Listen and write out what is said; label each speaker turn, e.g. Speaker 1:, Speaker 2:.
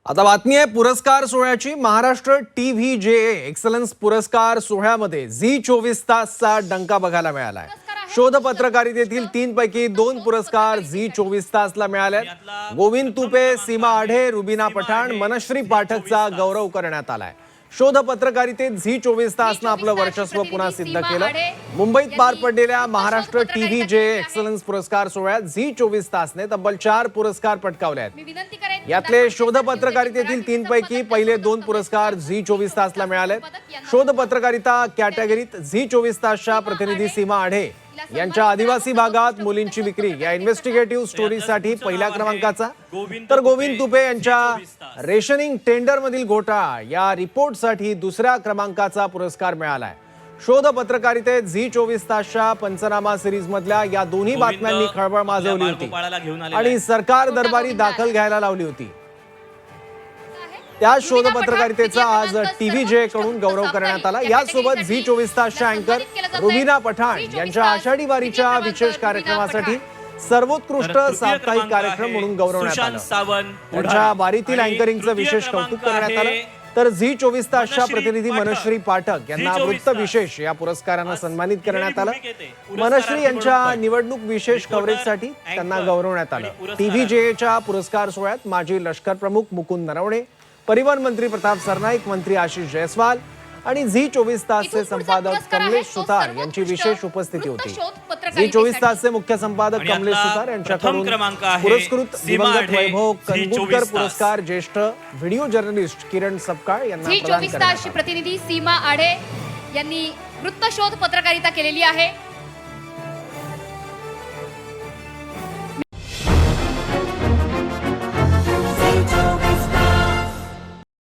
Speaker 1: आता बातमी आहे पुरस्कार सोहळ्याची। महाराष्ट्र टीव्ही एक्सलन्स पुरस्कार सोहळ्यामध्ये झी 24 तासचा डंका बघायला मिळाला आहे। शोध पत्रकारितेतील 3 पैकी 2 पुरस्कार झी 24 तासला मिळाले। गोविंद तुपे, सीमा आढे, रुबीना पठाण, मनश्री पाठकचा गौरव करण्यात आलाय। शोध पत्रकारितेत झी 24 तासनं आपलं वर्चस्व पुन्हा सिद्ध केलं। मुंबईत पार पडलेल्या महाराष्ट्र टीव्ही एक्सलन्स पुरस्कार सोहळ्यात झी 24 तासने तब्बल 4 पुरस्कार पटकावले आहेत। यातले शोध पत्रकारितेतील 3 पैकी पहिले 2 पुरस्कार झी 24 तासला मिळाले। शोध पत्रकारिता कॅटेगरीत झी 24 तासच्या प्रतिनिधी सीमा आढे यांच्या आदिवासी भागात मुलींची विक्री या इन्व्हेस्टिगेटिव्ह स्टोरीसाठी पहिल्या क्रमांकाचा, तर गोविंद तुपे यांच्या रेशनिंग टेंडर मधील घोटाळा या रिपोर्टसाठी दुसऱ्या क्रमांकाचा पुरस्कार मिळालाय। शोध पत्रकारितेत झी 24 तासच्या पंचनामा सिरीज मधल्या या दोन्ही बातम्यांनी खळबळ माजवली होती आणि सरकार दरबारी दाखल घ्यायला लावली होती। त्या शोध पत्रकारितेचा आज टीव्ही कडून गौरव करण्यात आला। यासोबत झी 24 तासच्या अँकर रुबीना पठाण यांच्या आषाढी वारीच्या विशेष कार्यक्रमासाठी सर्वोत्कृष्ट साप्ताहिक कार्यक्रम म्हणून गौरवण्यात आलं। त्यांच्या वारीतील अँकरिंगचं विशेष कौतुक करण्यात आलं। तर झी 24 तासच्या प्रतिनिधी मनश्री पाठक यांना वृत्त विशेष या पुरस्कारानं सन्मानित करण्यात आलं। मनश्री यांच्या निवडणूक विशेष कव्हरेजसाठी त्यांना गौरवण्यात आलं। टीव्हीच्या पुरस्कार सोहळ्यात माजी लष्कर प्रमुख मुकुंद नरवणे, परिवहन मंत्री प्रताप सरनाईक, मंत्री आशिष जयस्वाल आणि झी 24 तासचे संपादक कमलेश सुतार यांची विशेष उपस्थिती होती। झी 24 तासचे मुख्य संपादक कमलेश सुतार यांच्याकडून पुरस्कृत दिवंगत वैभव कंदुरकर पुरस्कार ज्येष्ठ व्हिडिओ जर्नलिस्ट किरण सपकाळ यांना
Speaker 2: झी
Speaker 1: प्रदान
Speaker 2: 24
Speaker 1: करण्यात
Speaker 2: तासची प्रतिनिधी सीमा आढे यांनी वृत्त शोध पत्रकारिता केलेली आहे।